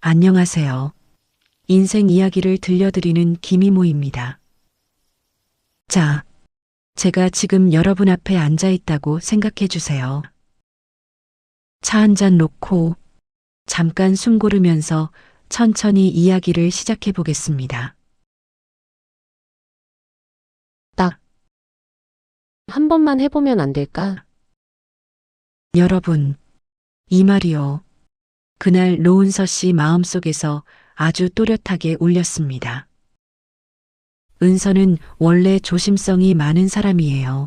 안녕하세요. 인생 이야기를 들려드리는 김이모입니다. 자, 제가 지금 여러분 앞에 앉아 있다고 생각해 주세요. 차 한 잔 놓고 잠깐 숨 고르면서 천천히 이야기를 시작해 보겠습니다. 딱 한 번만 해보면 안 될까? 여러분, 이 말이요. 그날 노은서 씨 마음속에서 아주 또렷하게 울렸습니다. 은서는 원래 조심성이 많은 사람이에요.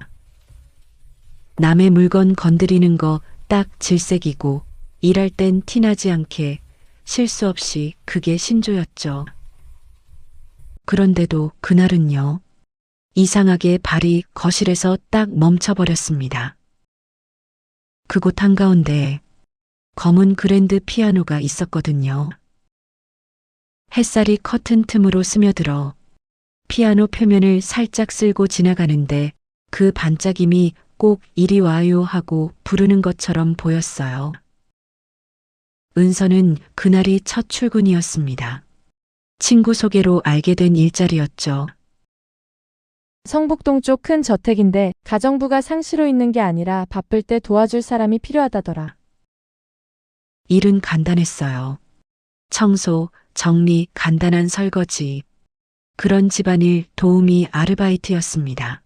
남의 물건 건드리는 거 딱 질색이고 일할 땐 티나지 않게 실수 없이 그게 신조였죠. 그런데도 그날은요. 이상하게 발이 거실에서 딱 멈춰버렸습니다. 그곳 한가운데 검은 그랜드 피아노가 있었거든요. 햇살이 커튼 틈으로 스며들어 피아노 표면을 살짝 쓸고 지나가는데 그 반짝임이 꼭 이리 와요 하고 부르는 것처럼 보였어요. 은서는 그날이 첫 출근이었습니다. 친구 소개로 알게 된 일자리였죠. 성북동 쪽 큰 저택인데 가정부가 상시로 있는 게 아니라 바쁠 때 도와줄 사람이 필요하다더라. 일은 간단했어요. 청소, 정리, 간단한 설거지. 그런 집안일 도우미 아르바이트였습니다.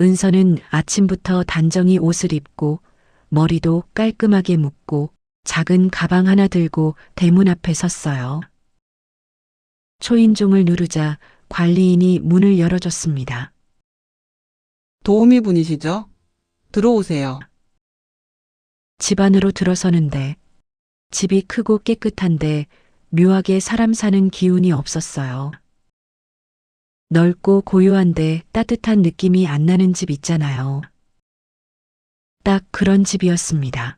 은서는 아침부터 단정히 옷을 입고 머리도 깔끔하게 묶고 작은 가방 하나 들고 대문 앞에 섰어요. 초인종을 누르자 관리인이 문을 열어줬습니다. 도우미 분이시죠? 들어오세요. 집 안으로 들어서는데 집이 크고 깨끗한데 묘하게 사람 사는 기운이 없었어요. 넓고 고요한데 따뜻한 느낌이 안 나는 집 있잖아요. 딱 그런 집이었습니다.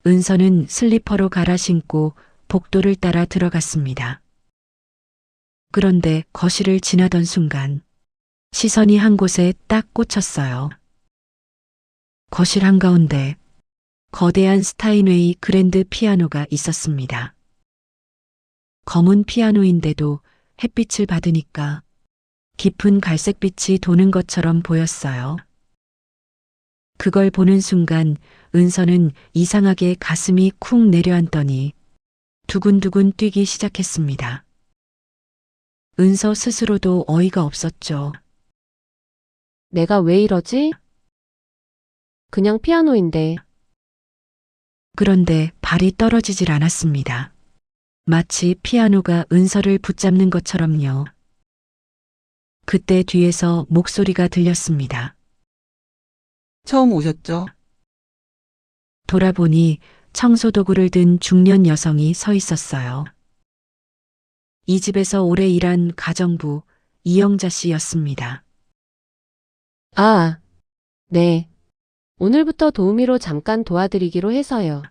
은서는 슬리퍼로 갈아 신고 복도를 따라 들어갔습니다. 그런데 거실을 지나던 순간 시선이 한 곳에 딱 꽂혔어요. 거실 한가운데 거대한 스타인웨이 그랜드 피아노가 있었습니다. 검은 피아노인데도 햇빛을 받으니까 깊은 갈색빛이 도는 것처럼 보였어요. 그걸 보는 순간 은서는 이상하게 가슴이 쿵 내려앉더니 두근두근 뛰기 시작했습니다. 은서 스스로도 어이가 없었죠. 내가 왜 이러지? 그냥 피아노인데. 그런데 발이 떨어지질 않았습니다. 마치 피아노가 은서를 붙잡는 것처럼요. 그때 뒤에서 목소리가 들렸습니다. 처음 오셨죠? 돌아보니 청소도구를 든 중년 여성이 서 있었어요. 이 집에서 오래 일한 가정부 이영자 씨였습니다. 아, 네. 오늘부터 도우미로 잠깐 도와드리기로 해서요.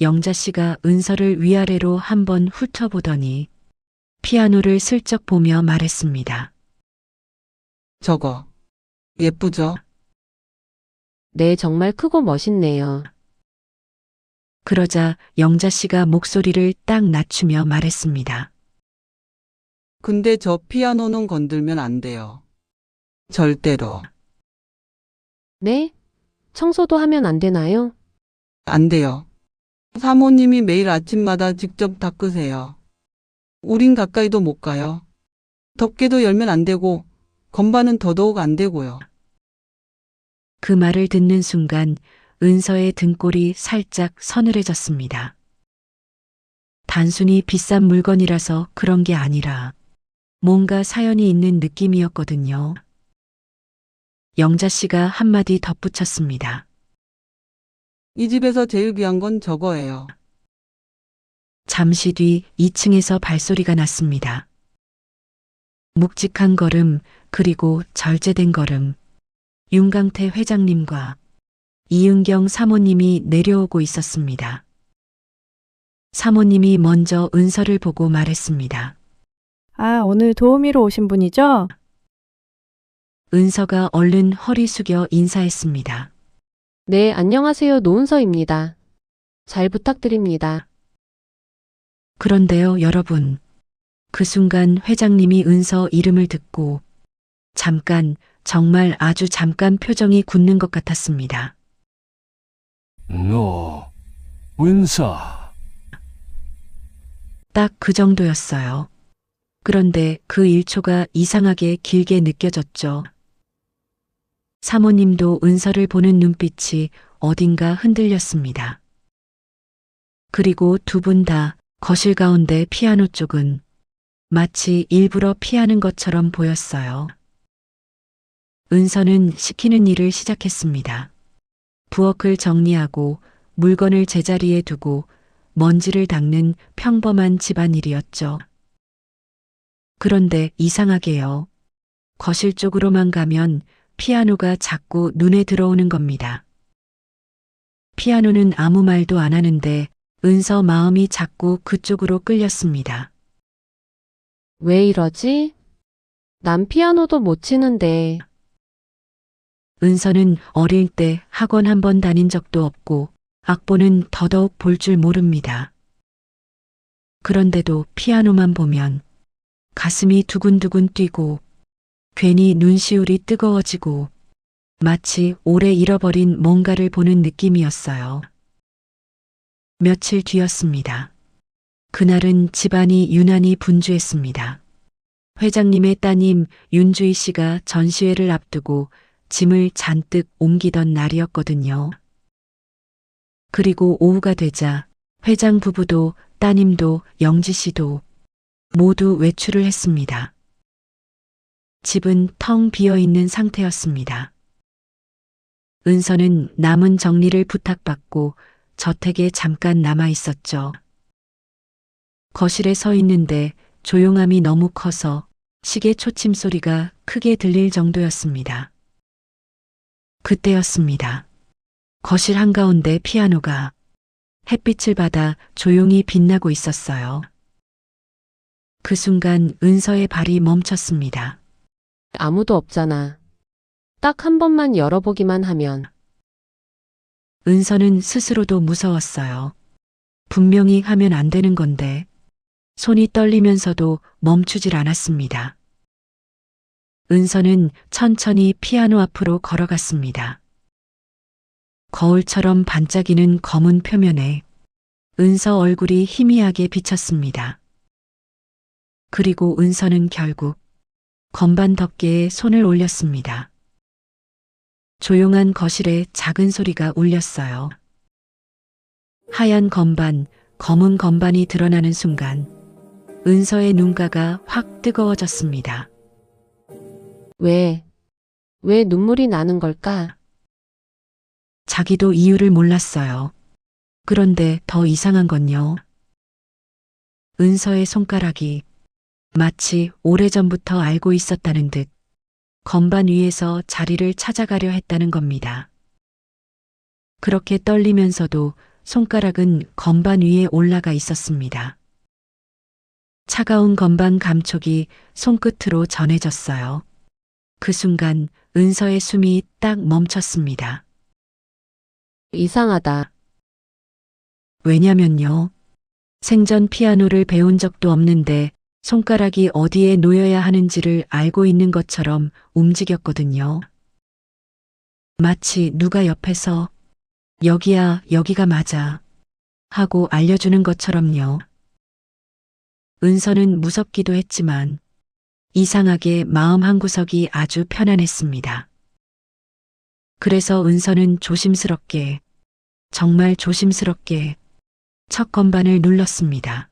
영자 씨가 은서를 위아래로 한번 훑어보더니 피아노를 슬쩍 보며 말했습니다. 저거. 예쁘죠? 네, 정말 크고 멋있네요. 그러자 영자 씨가 목소리를 딱 낮추며 말했습니다. 근데 저 피아노는 건들면 안 돼요. 절대로. 네? 청소도 하면 안 되나요? 안 돼요. 사모님이 매일 아침마다 직접 닦으세요. 우린 가까이도 못 가요. 덮개도 열면 안 되고 건반은 더더욱 안 되고요. 그 말을 듣는 순간 은서의 등골이 살짝 서늘해졌습니다. 단순히 비싼 물건이라서 그런 게 아니라 뭔가 사연이 있는 느낌이었거든요. 영자 씨가 한마디 덧붙였습니다. 이 집에서 제일 귀한 건 저거예요. 잠시 뒤 2층에서 발소리가 났습니다. 묵직한 걸음 그리고 절제된 걸음. 윤강태 회장님과 이은경 사모님이 내려오고 있었습니다. 사모님이 먼저 은서를 보고 말했습니다. 아, 오늘 도우미로 오신 분이죠? 은서가 얼른 허리 숙여 인사했습니다. 네, 안녕하세요. 노은서입니다. 잘 부탁드립니다. 그런데요, 여러분. 그 순간 회장님이 은서 이름을 듣고 잠깐, 정말 아주 잠깐 표정이 굳는 것 같았습니다. 너, 은사. 딱 그 정도였어요. 그런데 그 1초가 이상하게 길게 느껴졌죠. 사모님도 은서를 보는 눈빛이 어딘가 흔들렸습니다. 그리고 두 분 다 거실 가운데 피아노 쪽은 마치 일부러 피하는 것처럼 보였어요. 은서는 시키는 일을 시작했습니다. 부엌을 정리하고 물건을 제자리에 두고 먼지를 닦는 평범한 집안일이었죠. 그런데 이상하게요. 거실 쪽으로만 가면 피아노가 자꾸 눈에 들어오는 겁니다. 피아노는 아무 말도 안 하는데 은서 마음이 자꾸 그쪽으로 끌렸습니다. 왜 이러지? 난 피아노도 못 치는데. 은서는 어릴 때 학원 한 번 다닌 적도 없고 악보는 더더욱 볼 줄 모릅니다. 그런데도 피아노만 보면 가슴이 두근두근 뛰고 괜히 눈시울이 뜨거워지고 마치 오래 잃어버린 뭔가를 보는 느낌이었어요. 며칠 뒤였습니다. 그날은 집안이 유난히 분주했습니다. 회장님의 따님 윤주희 씨가 전시회를 앞두고 짐을 잔뜩 옮기던 날이었거든요. 그리고 오후가 되자 회장 부부도 따님도 영지 씨도 모두 외출을 했습니다. 집은 텅 비어 있는 상태였습니다. 은서는 남은 정리를 부탁받고 저택에 잠깐 남아 있었죠. 거실에 서 있는데 조용함이 너무 커서 시계 초침 소리가 크게 들릴 정도였습니다. 그때였습니다. 거실 한가운데 피아노가 햇빛을 받아 조용히 빛나고 있었어요. 그 순간 은서의 발이 멈췄습니다. 아무도 없잖아. 딱 한 번만 열어보기만 하면. 은서는 스스로도 무서웠어요. 분명히 하면 안 되는 건데 손이 떨리면서도 멈추질 않았습니다. 은서는 천천히 피아노 앞으로 걸어갔습니다. 거울처럼 반짝이는 검은 표면에 은서 얼굴이 희미하게 비쳤습니다. 그리고 은서는 결국 건반 덮개에 손을 올렸습니다. 조용한 거실에 작은 소리가 울렸어요. 하얀 건반, 검은 건반이 드러나는 순간 은서의 눈가가 확 뜨거워졌습니다. 왜 눈물이 나는 걸까? 자기도 이유를 몰랐어요. 그런데 더 이상한 건요. 은서의 손가락이 마치 오래전부터 알고 있었다는 듯 건반 위에서 자리를 찾아가려 했다는 겁니다. 그렇게 떨리면서도 손가락은 건반 위에 올라가 있었습니다. 차가운 건반 감촉이 손끝으로 전해졌어요. 그 순간 은서의 숨이 딱 멈췄습니다. 이상하다. 왜냐면요. 생전 피아노를 배운 적도 없는데 손가락이 어디에 놓여야 하는지를 알고 있는 것처럼 움직였거든요. 마치 누가 옆에서 여기야, 여기가 맞아 하고 알려주는 것처럼요. 은서는 무섭기도 했지만 이상하게 마음 한구석이 아주 편안했습니다. 그래서 은서는 조심스럽게, 정말 조심스럽게 첫 건반을 눌렀습니다.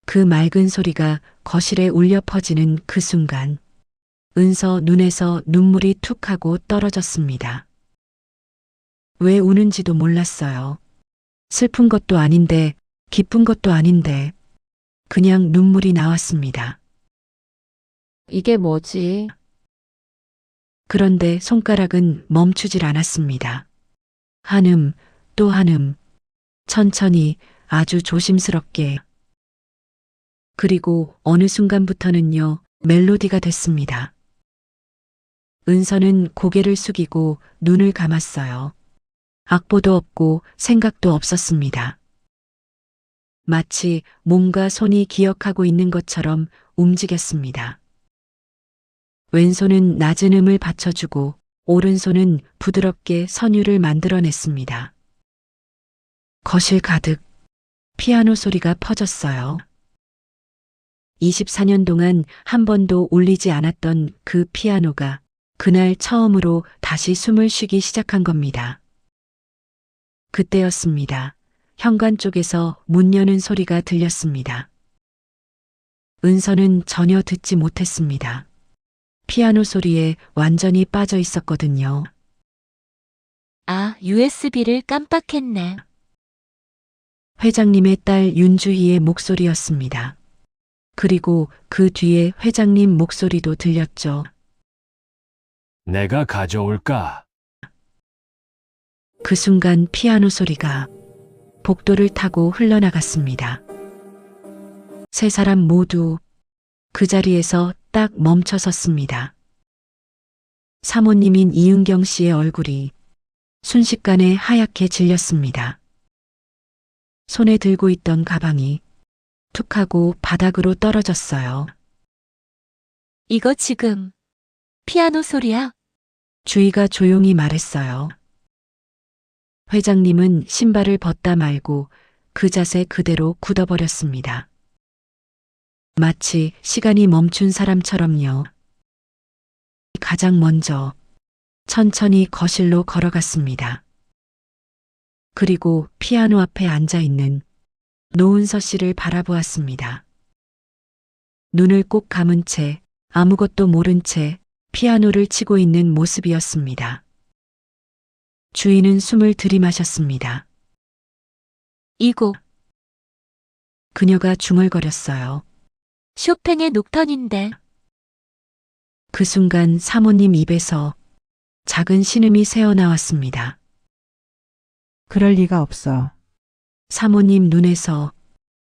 그 맑은 소리가 거실에 울려 퍼지는 그 순간 은서 눈에서 눈물이 툭 하고 떨어졌습니다. 왜 우는지도 몰랐어요. 슬픈 것도 아닌데 기쁜 것도 아닌데 그냥 눈물이 나왔습니다. 이게 뭐지? 그런데 손가락은 멈추질 않았습니다. 한음, 또 한음, 천천히 아주 조심스럽게. 그리고 어느 순간부터는요, 멜로디가 됐습니다. 은서는 고개를 숙이고 눈을 감았어요. 악보도 없고 생각도 없었습니다. 마치 몸과 손이 기억하고 있는 것처럼 움직였습니다. 왼손은 낮은 음을 받쳐주고 오른손은 부드럽게 선율을 만들어냈습니다. 거실 가득 피아노 소리가 퍼졌어요. 24년 동안 한 번도 울리지 않았던 그 피아노가 그날 처음으로 다시 숨을 쉬기 시작한 겁니다. 그때였습니다. 현관 쪽에서 문 여는 소리가 들렸습니다. 은서는 전혀 듣지 못했습니다. 피아노 소리에 완전히 빠져 있었거든요. 아, USB를 깜빡했네. 회장님의 딸 윤주희의 목소리였습니다. 그리고 그 뒤에 회장님 목소리도 들렸죠. 내가 가져올까? 그 순간 피아노 소리가 복도를 타고 흘러나갔습니다. 세 사람 모두 그 자리에서 딱 멈춰 섰습니다. 사모님인 이은경 씨의 얼굴이 순식간에 하얗게 질렸습니다. 손에 들고 있던 가방이 툭 하고 바닥으로 떨어졌어요. 이거 지금 피아노 소리야? 주희가 조용히 말했어요. 회장님은 신발을 벗다 말고 그 자세 그대로 굳어버렸습니다. 마치 시간이 멈춘 사람처럼요. 가장 먼저 천천히 거실로 걸어갔습니다. 그리고 피아노 앞에 앉아 있는 노은서 씨를 바라보았습니다. 눈을 꼭 감은 채 아무것도 모른 채 피아노를 치고 있는 모습이었습니다. 주인은 숨을 들이마셨습니다. 이 곡 그녀가 중얼거렸어요. 쇼팽의 녹턴인데. 그 순간 사모님 입에서 작은 신음이 새어나왔습니다. 그럴 리가 없어. 사모님 눈에서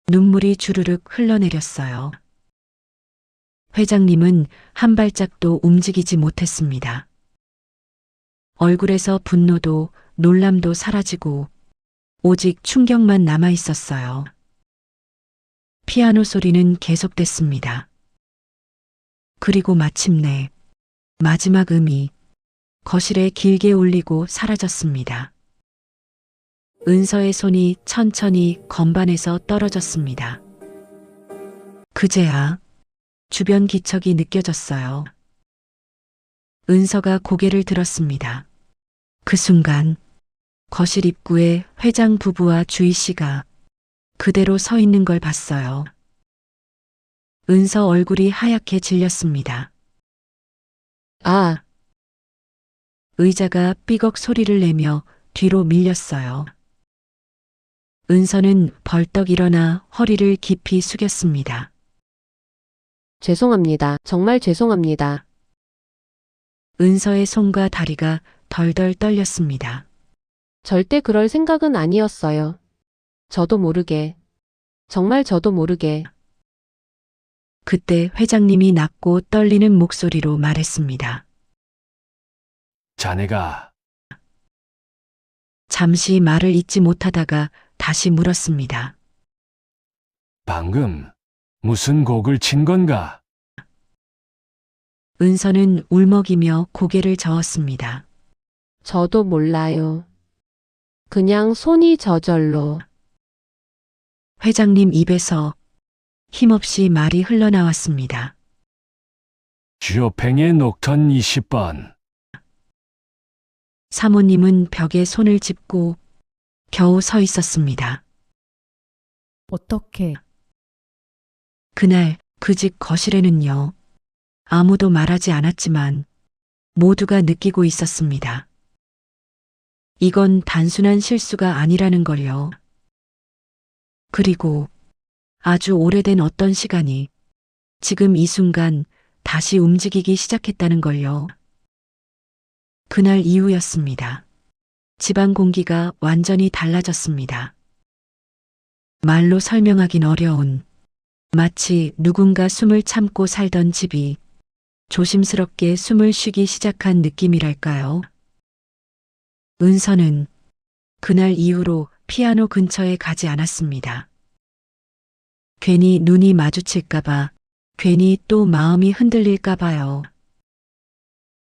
눈물이 주르륵 흘러내렸어요. 회장님은 한 발짝도 움직이지 못했습니다. 얼굴에서 분노도 놀람도 사라지고 오직 충격만 남아 있었어요. 피아노 소리는 계속됐습니다. 그리고 마침내 마지막 음이 거실에 길게 울리고 사라졌습니다. 은서의 손이 천천히 건반에서 떨어졌습니다. 그제야 주변 기척이 느껴졌어요. 은서가 고개를 들었습니다. 그 순간 거실 입구에 회장 부부와 주희 씨가 그대로 서 있는 걸 봤어요. 은서 얼굴이 하얗게 질렸습니다. 아, 의자가 삐걱 소리를 내며 뒤로 밀렸어요. 은서는 벌떡 일어나 허리를 깊이 숙였습니다. 죄송합니다. 정말 죄송합니다. 은서의 손과 다리가 덜덜 떨렸습니다. 절대 그럴 생각은 아니었어요. 저도 모르게. 정말 저도 모르게. 그때 회장님이 낮고 떨리는 목소리로 말했습니다. 자네가 잠시 말을 잇지 못하다가 다시 물었습니다. 방금 무슨 곡을 친 건가? 은서는 울먹이며 고개를 저었습니다. 저도 몰라요. 그냥 손이 저절로. 회장님 입에서 힘없이 말이 흘러나왔습니다. 쇼팽의 녹턴 20번. 사모님은 벽에 손을 짚고 겨우 서 있었습니다. 어떻게? 그날 그 집 거실에는요. 아무도 말하지 않았지만 모두가 느끼고 있었습니다. 이건 단순한 실수가 아니라는 걸요. 그리고 아주 오래된 어떤 시간이 지금 이 순간 다시 움직이기 시작했다는 걸요. 그날 이후였습니다. 집안 공기가 완전히 달라졌습니다. 말로 설명하긴 어려운 마치 누군가 숨을 참고 살던 집이 조심스럽게 숨을 쉬기 시작한 느낌이랄까요. 은서는 그날 이후로 피아노 근처에 가지 않았습니다. 괜히 눈이 마주칠까봐, 괜히 또 마음이 흔들릴까봐요.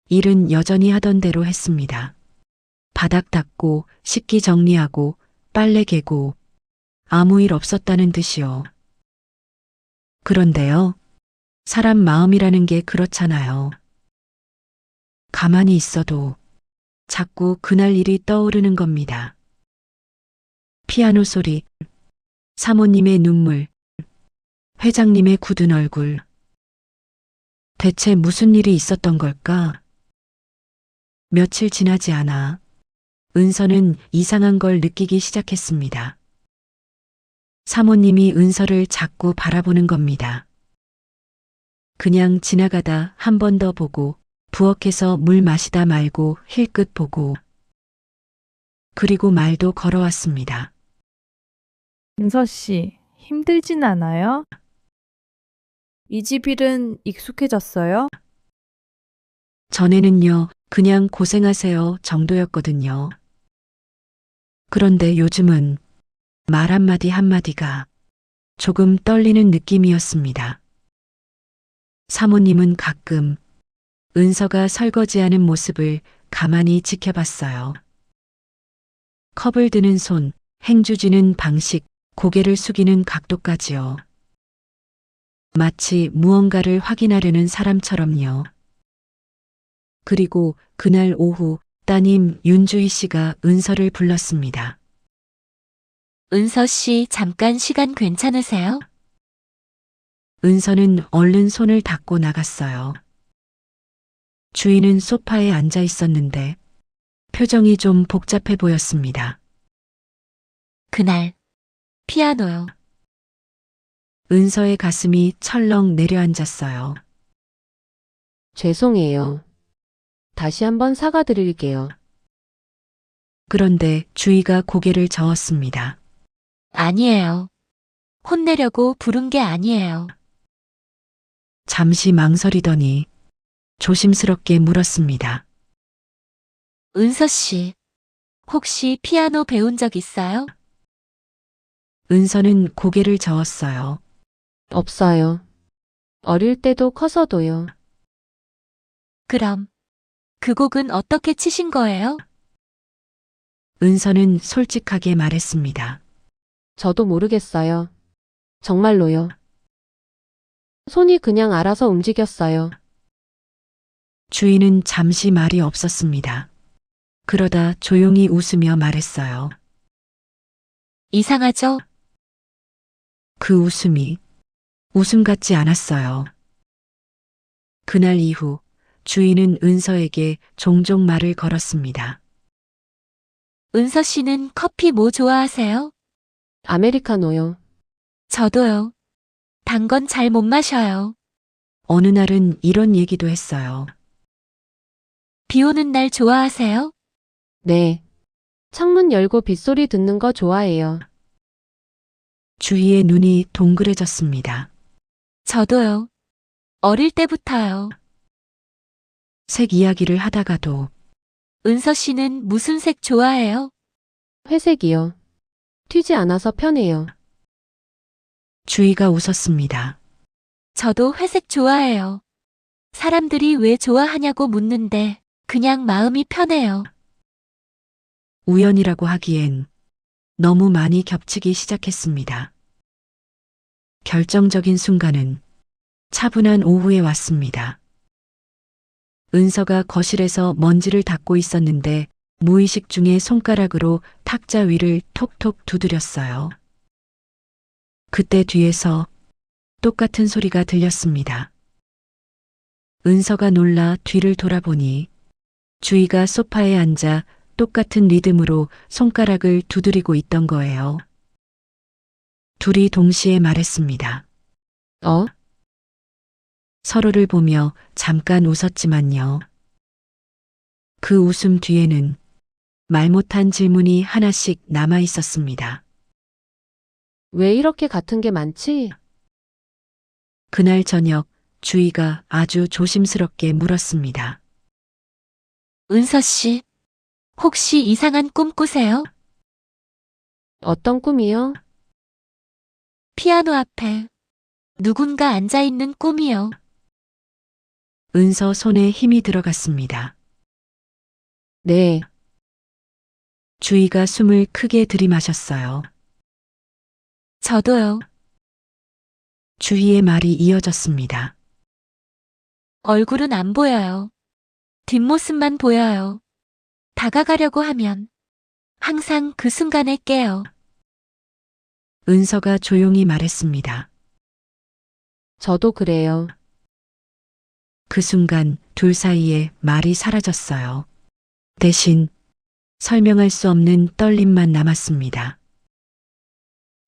일은 여전히 하던 대로 했습니다. 바닥 닦고, 식기 정리하고, 빨래 개고, 아무 일 없었다는 듯이요. 그런데요, 사람 마음이라는 게 그렇잖아요. 가만히 있어도 자꾸 그날 일이 떠오르는 겁니다. 피아노 소리, 사모님의 눈물, 회장님의 굳은 얼굴. 대체 무슨 일이 있었던 걸까? 며칠 지나지 않아 은서는 이상한 걸 느끼기 시작했습니다. 사모님이 은서를 자꾸 바라보는 겁니다. 그냥 지나가다 한 번 더 보고 부엌에서 물 마시다 말고 힐끗 보고 그리고 말도 걸어왔습니다. 은서 씨, 힘들진 않아요? 이 집 일은 익숙해졌어요? 전에는요, 그냥 고생하세요 정도였거든요. 그런데 요즘은 말 한마디 한마디가 조금 떨리는 느낌이었습니다. 사모님은 가끔 은서가 설거지하는 모습을 가만히 지켜봤어요. 컵을 드는 손, 행주 쥐는 방식, 고개를 숙이는 각도까지요. 마치 무언가를 확인하려는 사람처럼요. 그리고 그날 오후 따님 윤주희 씨가 은서를 불렀습니다. 은서 씨 잠깐 시간 괜찮으세요? 은서는 얼른 손을 닦고 나갔어요. 주인은 소파에 앉아 있었는데 표정이 좀 복잡해 보였습니다. 그날 피아노요. 은서의 가슴이 철렁 내려앉았어요. 죄송해요. 다시 한번 사과드릴게요. 그런데 주희가 고개를 저었습니다. 아니에요. 혼내려고 부른 게 아니에요. 잠시 망설이더니 조심스럽게 물었습니다. 은서 씨, 혹시 피아노 배운 적 있어요? 은서는 고개를 저었어요. 없어요. 어릴 때도 커서도요. 그럼 그 곡은 어떻게 치신 거예요? 은서는 솔직하게 말했습니다. 저도 모르겠어요. 정말로요. 손이 그냥 알아서 움직였어요. 주인은 잠시 말이 없었습니다. 그러다 조용히 웃으며 말했어요. 이상하죠? 그 웃음이 웃음 같지 않았어요. 그날 이후 주인은 은서에게 종종 말을 걸었습니다. 은서 씨는 커피 뭐 좋아하세요? 아메리카노요. 저도요. 단 건 잘 못 마셔요. 어느 날은 이런 얘기도 했어요. 비 오는 날 좋아하세요? 네. 창문 열고 빗소리 듣는 거 좋아해요. 주희의 눈이 동그래졌습니다. 저도요. 어릴 때부터요. 색 이야기를 하다가도 은서 씨는 무슨 색 좋아해요? 회색이요. 튀지 않아서 편해요. 주희가 웃었습니다. 저도 회색 좋아해요. 사람들이 왜 좋아하냐고 묻는데 그냥 마음이 편해요. 우연이라고 하기엔 너무 많이 겹치기 시작했습니다. 결정적인 순간은 차분한 오후에 왔습니다. 은서가 거실에서 먼지를 닦고 있었는데 무의식 중에 손가락으로 탁자 위를 톡톡 두드렸어요. 그때 뒤에서 똑같은 소리가 들렸습니다. 은서가 놀라 뒤를 돌아보니 주희가 소파에 앉아 똑같은 리듬으로 손가락을 두드리고 있던 거예요. 둘이 동시에 말했습니다. 어? 서로를 보며 잠깐 웃었지만요. 그 웃음 뒤에는 말 못한 질문이 하나씩 남아 있었습니다. 왜 이렇게 같은 게 많지? 그날 저녁 주희가 아주 조심스럽게 물었습니다. 은서 씨, 혹시 이상한 꿈 꾸세요? 어떤 꿈이요? 피아노 앞에 누군가 앉아 있는 꿈이요. 은서 손에 힘이 들어갔습니다. 네, 주희가 숨을 크게 들이마셨어요. 저도요. 주희의 말이 이어졌습니다. 얼굴은 안 보여요. 뒷모습만 보여요. 다가가려고 하면 항상 그 순간에 깨요. 은서가 조용히 말했습니다. 저도 그래요. 그 순간 둘 사이에 말이 사라졌어요. 대신 설명할 수 없는 떨림만 남았습니다.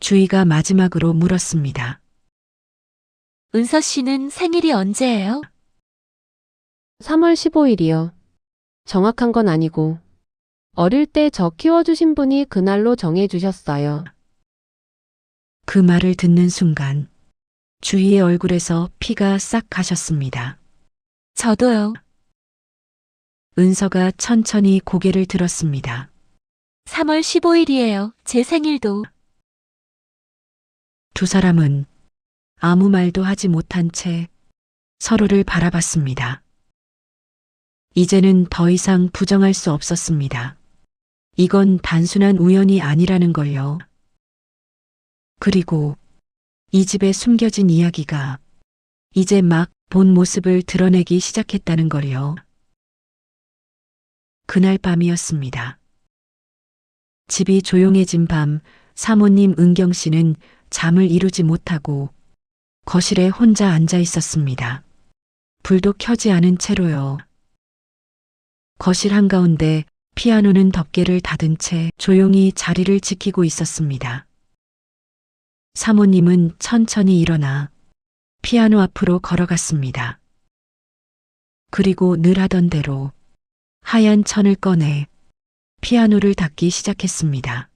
주희가 마지막으로 물었습니다. 은서 씨는 생일이 언제예요? 3월 15일이요. 정확한 건 아니고, 어릴 때 저 키워주신 분이 그날로 정해주셨어요. 그 말을 듣는 순간 주희의 얼굴에서 피가 싹 가셨습니다. 저도요. 은서가 천천히 고개를 들었습니다. 3월 15일이에요. 제 생일도. 두 사람은 아무 말도 하지 못한 채 서로를 바라봤습니다. 이제는 더 이상 부정할 수 없었습니다. 이건 단순한 우연이 아니라는 걸요. 그리고 이 집에 숨겨진 이야기가 이제 막 본 모습을 드러내기 시작했다는 걸요. 그날 밤이었습니다. 집이 조용해진 밤, 사모님 은경 씨는 잠을 이루지 못하고 거실에 혼자 앉아 있었습니다. 불도 켜지 않은 채로요. 거실 한가운데 피아노는 덮개를 닫은 채 조용히 자리를 지키고 있었습니다. 사모님은 천천히 일어나 피아노 앞으로 걸어갔습니다. 그리고 늘 하던 대로 하얀 천을 꺼내 피아노를 닦기 시작했습니다.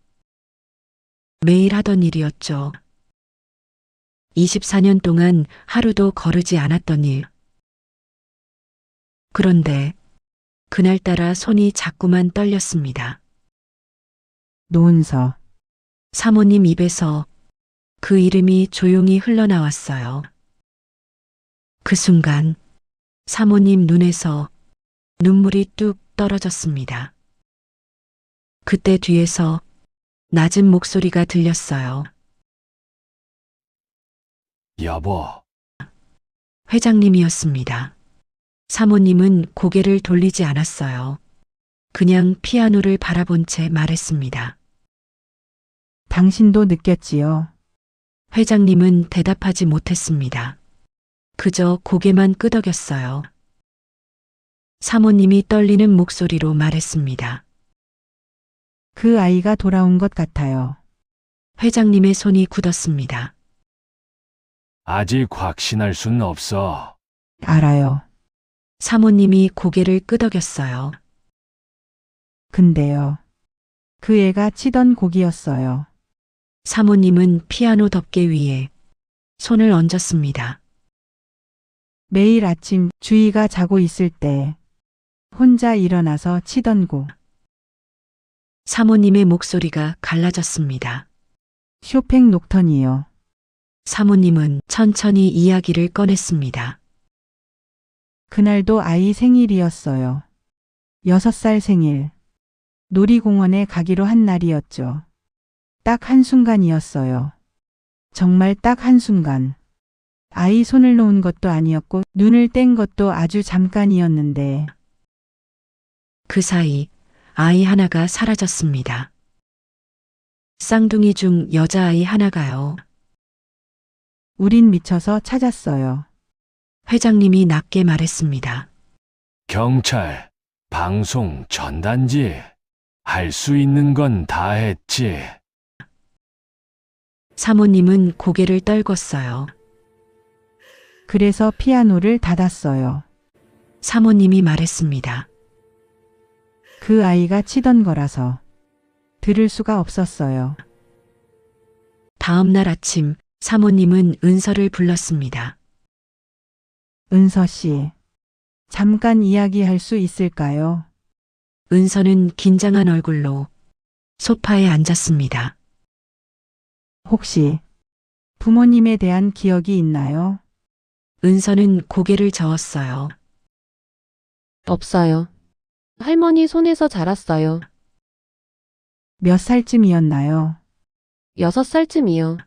매일 하던 일이었죠. 24년 동안 하루도 거르지 않았던 일. 그런데 그날따라 손이 자꾸만 떨렸습니다. 노은서. 사모님 입에서 그 이름이 조용히 흘러나왔어요. 그 순간 사모님 눈에서 눈물이 뚝 떨어졌습니다. 그때 뒤에서 낮은 목소리가 들렸어요. 여보, 회장님이었습니다. 사모님은 고개를 돌리지 않았어요. 그냥 피아노를 바라본 채 말했습니다. 당신도 느꼈지요. 회장님은 대답하지 못했습니다. 그저 고개만 끄덕였어요. 사모님이 떨리는 목소리로 말했습니다. 그 아이가 돌아온 것 같아요. 회장님의 손이 굳었습니다. 아직 확신할 순 없어. 알아요. 사모님이 고개를 끄덕였어요. 근데요. 그 애가 치던 곡이었어요. 사모님은 피아노 덮개 위에 손을 얹었습니다. 매일 아침 주희가 자고 있을 때 혼자 일어나서 치던 곡. 사모님의 목소리가 갈라졌습니다. 쇼팽 녹턴이요. 사모님은 천천히 이야기를 꺼냈습니다. 그날도 아이 생일이었어요. 6살 생일. 놀이공원에 가기로 한 날이었죠. 딱 한순간이었어요. 정말 딱 한순간. 아이 손을 놓은 것도 아니었고 눈을 뗀 것도 아주 잠깐이었는데 그 사이 아이 하나가 사라졌습니다. 쌍둥이 중 여자아이 하나가요. 우린 미쳐서 찾았어요. 회장님이 낮게 말했습니다. 경찰, 방송, 전단지. 할 수 있는 건 다 했지. 사모님은 고개를 떨궜어요. 그래서 피아노를 닫았어요. 사모님이 말했습니다. 그 아이가 치던 거라서 들을 수가 없었어요. 다음 날 아침 사모님은 은서를 불렀습니다. 은서 씨, 잠깐 이야기할 수 있을까요? 은서는 긴장한 얼굴로 소파에 앉았습니다. 혹시 부모님에 대한 기억이 있나요? 은서는 고개를 저었어요. 없어요. 할머니 손에서 자랐어요. 몇 살쯤이었나요? 6살쯤이요.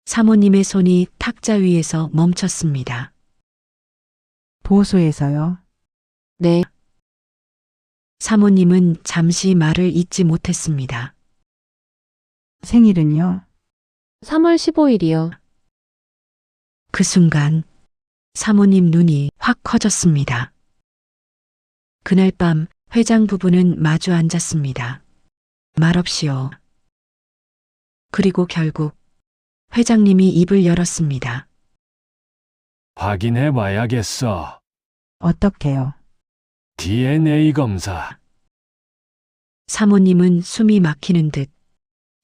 사모님의 손이 탁자 위에서 멈췄습니다. 보호소에서요? 네, 사모님은 잠시 말을 잇지 못했습니다. 생일은요? 3월 15일이요. 그 순간 사모님 눈이 확 커졌습니다. 그날 밤 회장 부부는 마주 앉았습니다. 말없이요. 그리고 결국 회장님이 입을 열었습니다. 확인해 봐야겠어. 어떻게요? DNA 검사. 사모님은 숨이 막히는 듯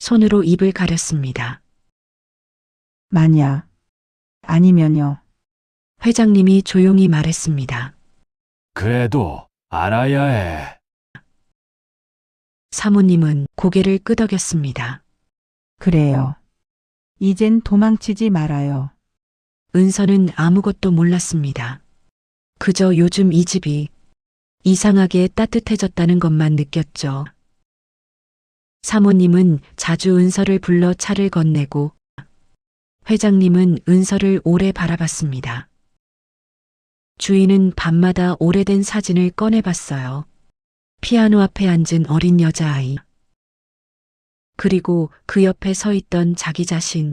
손으로 입을 가렸습니다. 만약 아니면요. 회장님이 조용히 말했습니다. 그래도 알아야 해. 사모님은 고개를 끄덕였습니다. 그래요. 이젠 도망치지 말아요. 은서는 아무것도 몰랐습니다. 그저 요즘 이 집이 이상하게 따뜻해졌다는 것만 느꼈죠. 사모님은 자주 은서를 불러 차를 건네고 회장님은 은서를 오래 바라봤습니다. 주인은 밤마다 오래된 사진을 꺼내봤어요. 피아노 앞에 앉은 어린 여자아이. 그리고 그 옆에 서 있던 자기 자신.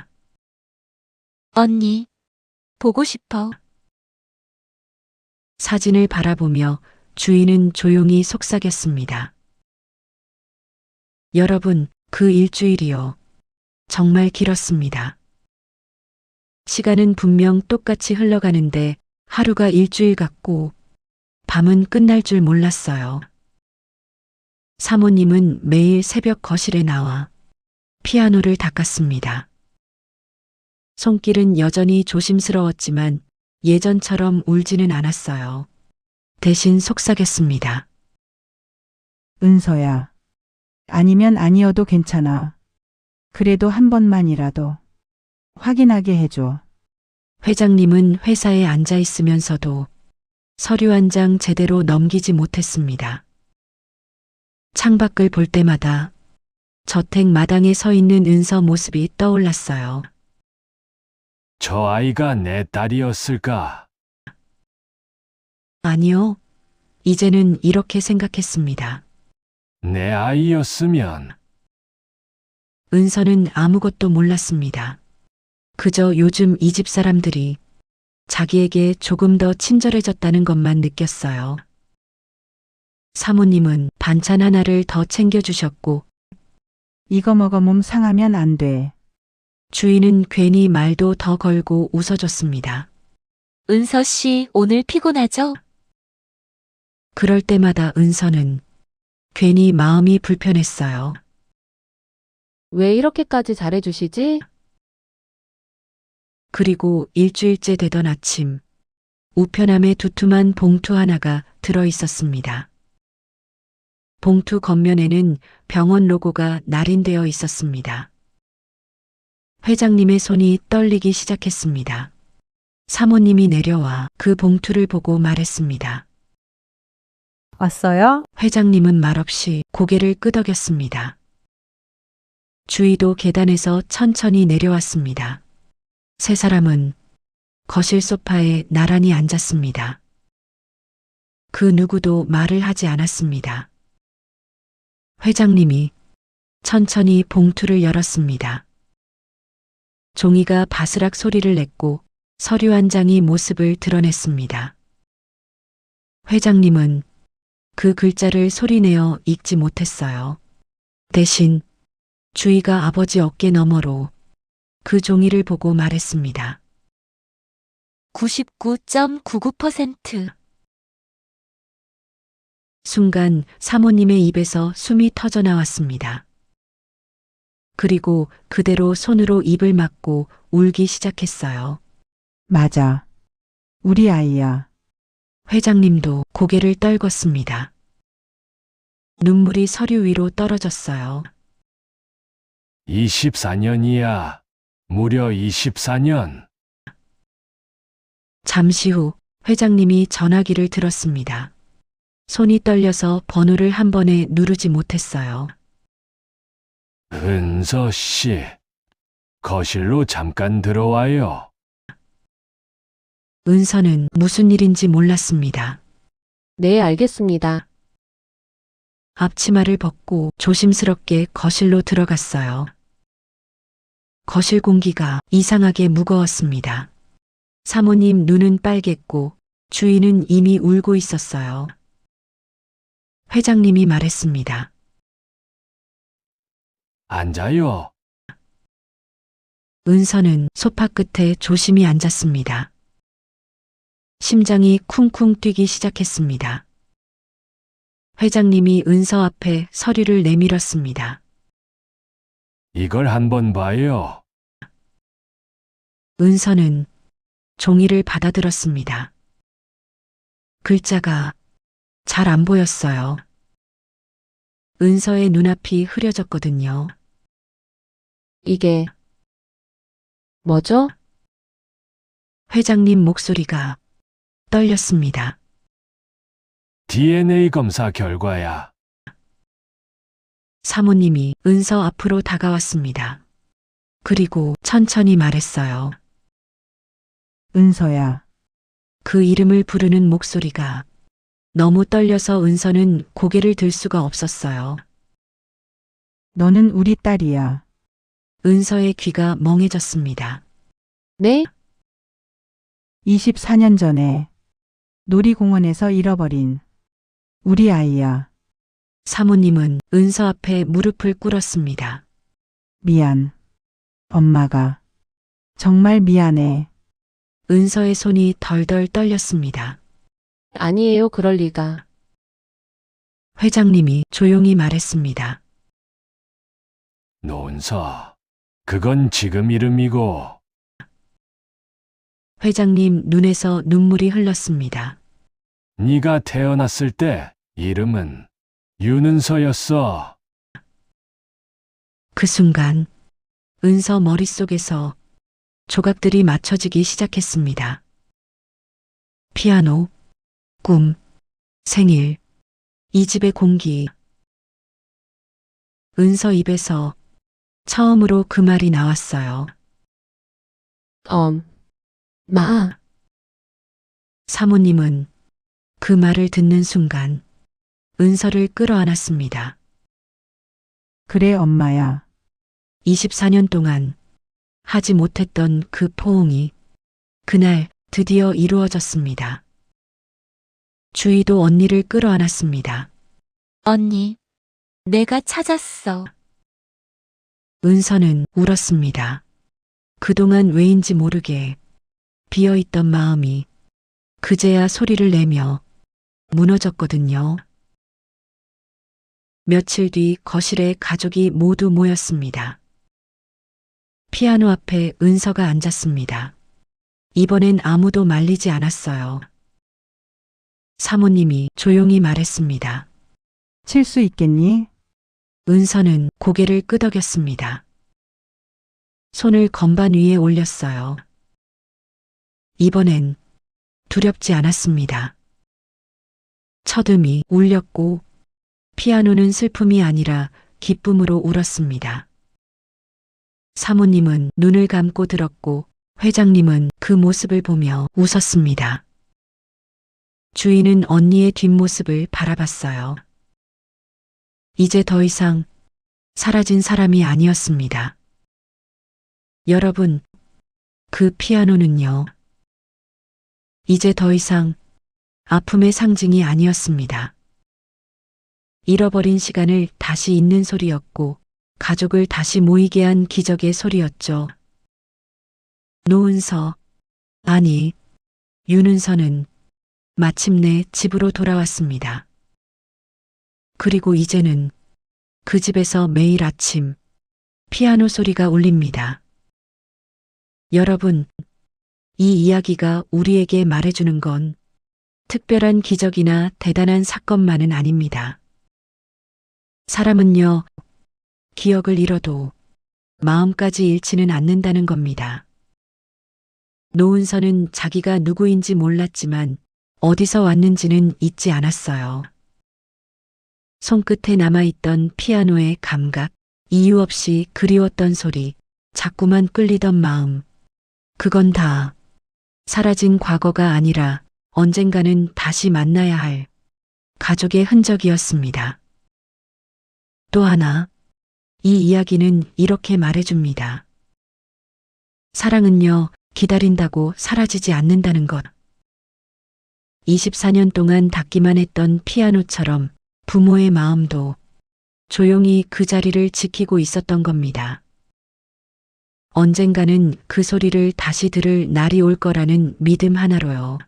언니, 보고 싶어. 사진을 바라보며 주인은 조용히 속삭였습니다. 여러분, 그 일주일이요. 정말 길었습니다. 시간은 분명 똑같이 흘러가는데 하루가 일주일 같고 밤은 끝날 줄 몰랐어요. 사모님은 매일 새벽 거실에 나와 피아노를 닦았습니다. 손길은 여전히 조심스러웠지만 예전처럼 울지는 않았어요. 대신 속삭였습니다. 은서야. 아니면 아니어도 괜찮아. 그래도 한 번만이라도 확인하게 해줘. 회장님은 회사에 앉아 있으면서도 서류 한 장 제대로 넘기지 못했습니다. 창밖을 볼 때마다 저택 마당에 서 있는 은서 모습이 떠올랐어요. 저 아이가 내 딸이었을까? 아니요. 이제는 이렇게 생각했습니다. 내 아이였으면 은서는 아무것도 몰랐습니다. 그저 요즘 이 집 사람들이 자기에게 조금 더 친절해졌다는 것만 느꼈어요. 사모님은 반찬 하나를 더 챙겨주셨고 이거 먹어 몸 상하면 안 돼. 주인은 괜히 말도 더 걸고 웃어줬습니다. 은서 씨, 오늘 피곤하죠? 그럴 때마다 은서는 괜히 마음이 불편했어요. 왜 이렇게까지 잘해주시지? 그리고 일주일째 되던 아침, 우편함에 두툼한 봉투 하나가 들어 있었습니다. 봉투 겉면에는 병원 로고가 날인되어 있었습니다. 회장님의 손이 떨리기 시작했습니다. 사모님이 내려와 그 봉투를 보고 말했습니다. 왔어요? 회장님은 말없이 고개를 끄덕였습니다. 주희도 계단에서 천천히 내려왔습니다. 세 사람은 거실 소파에 나란히 앉았습니다. 그 누구도 말을 하지 않았습니다. 회장님이 천천히 봉투를 열었습니다. 종이가 바스락 소리를 냈고 서류 한 장이 모습을 드러냈습니다. 회장님은 그 글자를 소리내어 읽지 못했어요. 대신 주희가 아버지 어깨 너머로 그 종이를 보고 말했습니다. 99.99%. 순간 사모님의 입에서 숨이 터져 나왔습니다. 그리고 그대로 손으로 입을 막고 울기 시작했어요. 맞아. 우리 아이야. 회장님도 고개를 떨궜습니다. 눈물이 서류 위로 떨어졌어요. 24년이야. 무려 24년. 잠시 후 회장님이 전화기를 들었습니다. 손이 떨려서 번호를 한 번에 누르지 못했어요. 은서 씨, 거실로 잠깐 들어와요. 은서는 무슨 일인지 몰랐습니다. 네, 알겠습니다. 앞치마를 벗고 조심스럽게 거실로 들어갔어요. 거실 공기가 이상하게 무거웠습니다. 사모님 눈은 빨갰고 주인은 이미 울고 있었어요. 회장님이 말했습니다. 앉아요. 은서는 소파 끝에 조심히 앉았습니다. 심장이 쿵쿵 뛰기 시작했습니다. 회장님이 은서 앞에 서류를 내밀었습니다. 이걸 한번 봐요. 은서는 종이를 받아들었습니다. 글자가 잘 안 보였어요. 은서의 눈앞이 흐려졌거든요. 이게 뭐죠? 회장님 목소리가 떨렸습니다. DNA 검사 결과야. 사모님이 은서 앞으로 다가왔습니다. 그리고 천천히 말했어요. 은서야, 그 이름을 부르는 목소리가 너무 떨려서 은서는 고개를 들 수가 없었어요. 너는 우리 딸이야. 은서의 귀가 멍해졌습니다. 네? 24년 전에 놀이공원에서 잃어버린 우리 아이야. 사모님은 은서 앞에 무릎을 꿇었습니다. 미안. 엄마가 정말 미안해. 은서의 손이 덜덜 떨렸습니다. 아니에요, 그럴 리가. 회장님이 조용히 말했습니다. 노은서, 그건 지금 이름이고 회장님 눈에서 눈물이 흘렀습니다. 네가 태어났을 때 이름은 윤은서였어. 그 순간 은서 머릿속에서 조각들이 맞춰지기 시작했습니다. 피아노, 꿈, 생일, 이 집의 공기. 은서 입에서 처음으로 그 말이 나왔어요. 마. 사모님은 그 말을 듣는 순간 은서를 끌어안았습니다. 그래, 엄마야. 24년 동안 하지 못했던 그 포옹이 그날 드디어 이루어졌습니다. 주희도 언니를 끌어안았습니다. 언니, 내가 찾았어. 은서는 울었습니다. 그동안 왜인지 모르게 비어있던 마음이 그제야 소리를 내며 무너졌거든요. 며칠 뒤 거실에 가족이 모두 모였습니다. 피아노 앞에 은서가 앉았습니다. 이번엔 아무도 말리지 않았어요. 사모님이 조용히 말했습니다. 칠 수 있겠니? 은서는 고개를 끄덕였습니다. 손을 건반 위에 올렸어요. 이번엔 두렵지 않았습니다. 첫음이 울렸고 피아노는 슬픔이 아니라 기쁨으로 울었습니다. 사모님은 눈을 감고 들었고 회장님은 그 모습을 보며 웃었습니다. 주인은 언니의 뒷모습을 바라봤어요. 이제 더 이상 사라진 사람이 아니었습니다. 여러분, 그 피아노는요. 이제 더 이상 아픔의 상징이 아니었습니다. 잃어버린 시간을 다시 잇는 소리였고 가족을 다시 모이게 한 기적의 소리였죠. 노은서, 아니, 윤은서는 마침내 집으로 돌아왔습니다. 그리고 이제는 그 집에서 매일 아침 피아노 소리가 울립니다. 여러분, 이 이야기가 우리에게 말해주는 건 특별한 기적이나 대단한 사건만은 아닙니다. 사람은요, 기억을 잃어도 마음까지 잃지는 않는다는 겁니다. 노은서는 자기가 누구인지 몰랐지만 어디서 왔는지는 잊지 않았어요. 손끝에 남아있던 피아노의 감각, 이유 없이 그리웠던 소리, 자꾸만 끌리던 마음. 그건 다 사라진 과거가 아니라 언젠가는 다시 만나야 할 가족의 흔적이었습니다. 또 하나, 이 이야기는 이렇게 말해줍니다. 사랑은요, 기다린다고 사라지지 않는다는 것. 24년 동안 닫기만 했던 피아노처럼 부모의 마음도 조용히 그 자리를 지키고 있었던 겁니다. 언젠가는 그 소리를 다시 들을 날이 올 거라는 믿음 하나로요.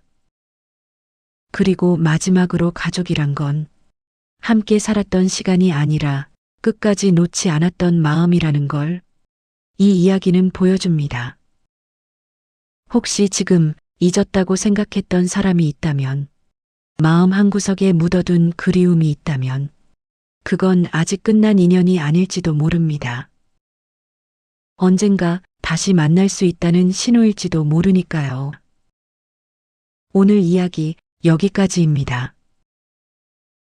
그리고 마지막으로 가족이란 건 함께 살았던 시간이 아니라 끝까지 놓지 않았던 마음이라는 걸 이 이야기는 보여줍니다. 혹시 지금 잊었다고 생각했던 사람이 있다면, 마음 한구석에 묻어둔 그리움이 있다면, 그건 아직 끝난 인연이 아닐지도 모릅니다. 언젠가 다시 만날 수 있다는 신호일지도 모르니까요. 오늘 이야기 여기까지입니다.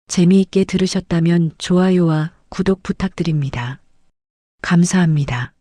재미있게 들으셨다면 좋아요와 구독 부탁드립니다. 감사합니다.